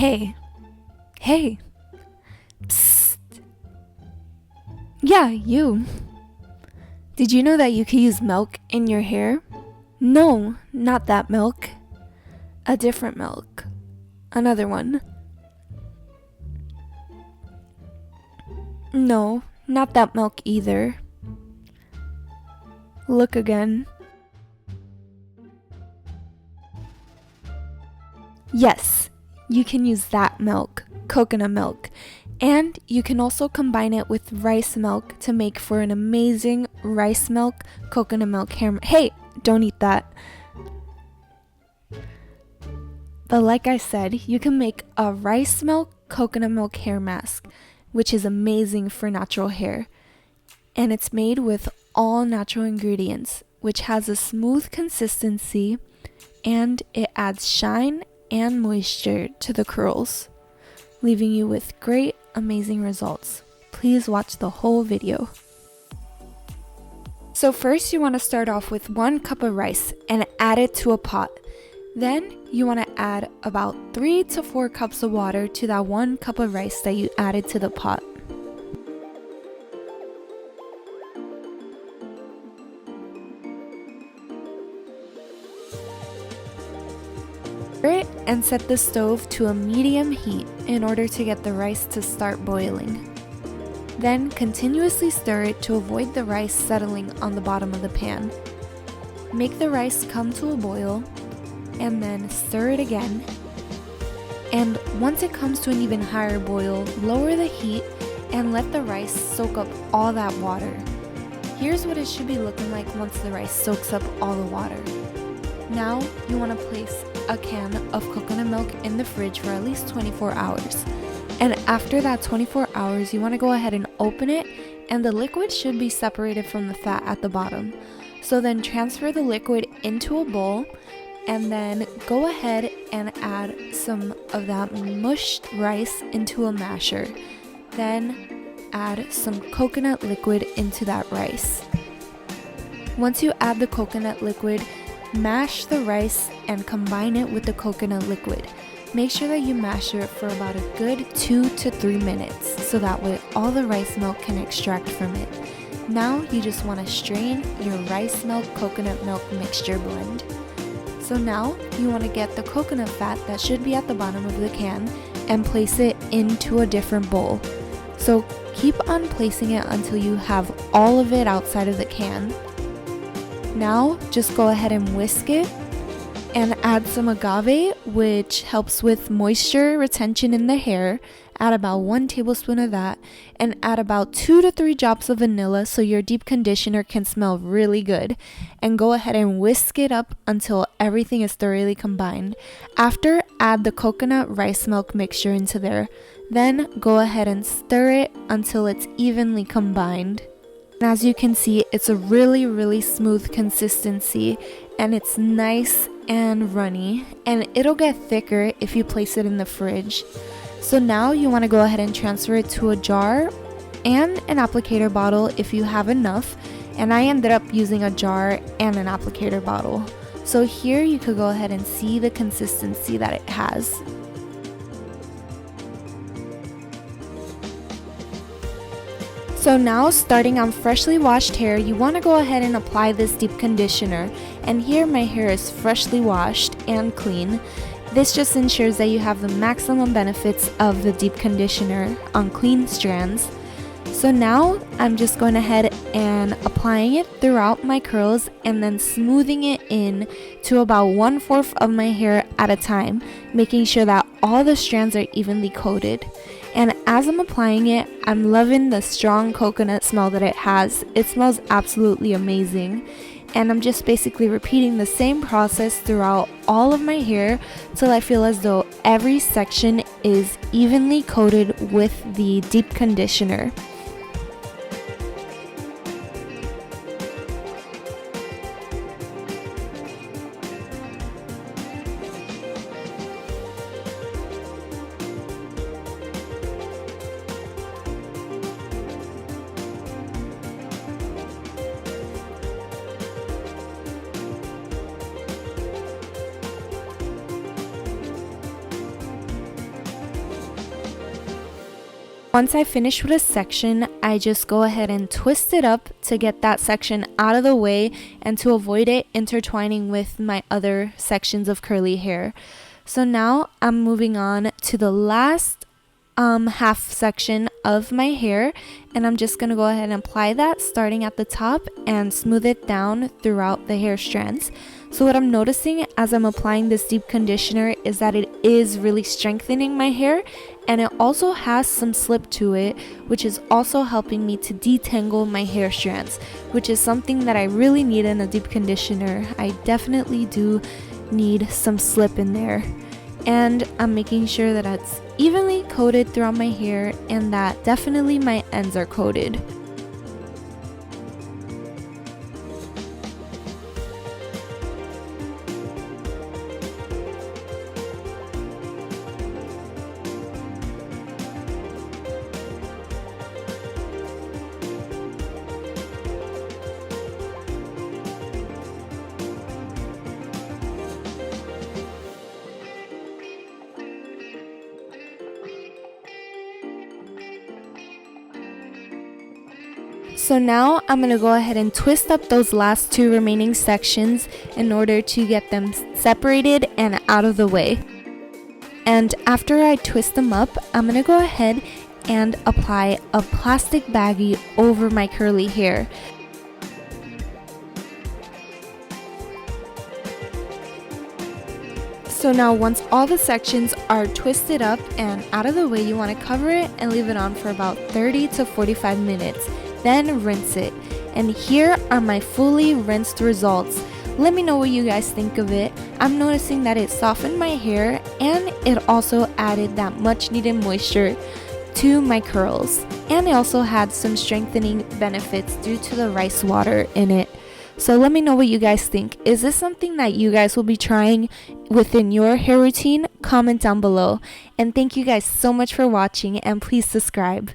Hey, hey, psst. Yeah, you. Did you know that you can use milk in your hair? No, not that milk. A different milk. Another one. No, not that milk either. Look again. Yes, you can use that milk, coconut milk. And you can also combine it with rice milk to make for an amazing rice milk, coconut milk hair. Hey, don't eat that. But like I said, you can make a rice milk, coconut milk hair mask, which is amazing for natural hair. And it's made with all natural ingredients, which has a smooth consistency and it adds shine and moisture to the curls, leaving you with great, amazing results. Please watch the whole video. So first you want to start off with 1 cup of rice and add it to a pot. Then you want to add about 3 to 4 cups of water to that 1 cup of rice that you added to the pot. It and set the stove to a medium heat in order to get the rice to start boiling. Then continuously stir it to avoid the rice settling on the bottom of the pan. Make the rice come to a boil and then stir it again. And once it comes to an even higher boil, lower the heat and let the rice soak up all that water. Here's what it should be looking like once the rice soaks up all the water. Now you want to place a can of coconut milk in the fridge for at least 24 hours. And after that 24 hours, you want to go ahead and open it, and the liquid should be separated from the fat at the bottom. So then transfer the liquid into a bowl and then go ahead and add some of that mushed rice into a masher. Then add some coconut liquid into that rice. Once you add the coconut liquid, mash the rice and combine it with the coconut liquid. Make sure that you mash it for about a good 2 to 3 minutes so that way all the rice milk can extract from it. Now you just want to strain your rice milk coconut milk mixture blend. So now you want to get the coconut fat that should be at the bottom of the can and place it into a different bowl. So keep on placing it until you have all of it outside of the can. Now just go ahead and whisk it and add some agave, which helps with moisture retention in the hair. Add about 1 tablespoon of that and add about 2 to 3 drops of vanilla so your deep conditioner can smell really good. And go ahead and whisk it up until everything is thoroughly combined. After, add the coconut rice milk mixture into there. Then go ahead and stir it until it's evenly combined. And as you can see, it's a really smooth consistency and it's nice and runny, and it'll get thicker if you place it in the fridge. So now you want to go ahead and transfer it to a jar and an applicator bottle if you have enough, and I ended up using a jar and an applicator bottle. So here you could go ahead and see the consistency that it has. So now, starting on freshly washed hair, you want to go ahead and apply this deep conditioner. And here my hair is freshly washed and clean. This just ensures that you have the maximum benefits of the deep conditioner on clean strands. So now I'm just going ahead and applying it throughout my curls and then smoothing it in to about 1/4 of my hair at a time, making sure that all the strands are evenly coated. And as I'm applying it, I'm loving the strong coconut smell that it has. It smells absolutely amazing. And I'm just basically repeating the same process throughout all of my hair till I feel as though every section is evenly coated with the deep conditioner. Once I finish with a section, I just go ahead and twist it up to get that section out of the way and to avoid it intertwining with my other sections of curly hair. So now I'm moving on to the last half section of my hair, and I'm just gonna go ahead and apply that starting at the top and smooth it down throughout the hair strands. So what I'm noticing as I'm applying this deep conditioner is that it is really strengthening my hair, and it also has some slip to it, which is also helping me to detangle my hair strands, which is something that I really need in a deep conditioner. I definitely do need some slip in there. And I'm making sure that it's evenly coated throughout my hair and that definitely my ends are coated. So now I'm going to go ahead and twist up those last two remaining sections in order to get them separated and out of the way. And after I twist them up, I'm going to go ahead and apply a plastic baggie over my curly hair. So now once all the sections are twisted up and out of the way, you want to cover it and leave it on for about 30 to 45 minutes. Then rinse it. And here are my fully rinsed results. Let me know what you guys think of it. I'm noticing that it softened my hair and it also added that much needed moisture to my curls. And it also had some strengthening benefits due to the rice water in it. So let me know what you guys think. Is this something that you guys will be trying within your hair routine? Comment down below. And thank you guys so much for watching, and please subscribe.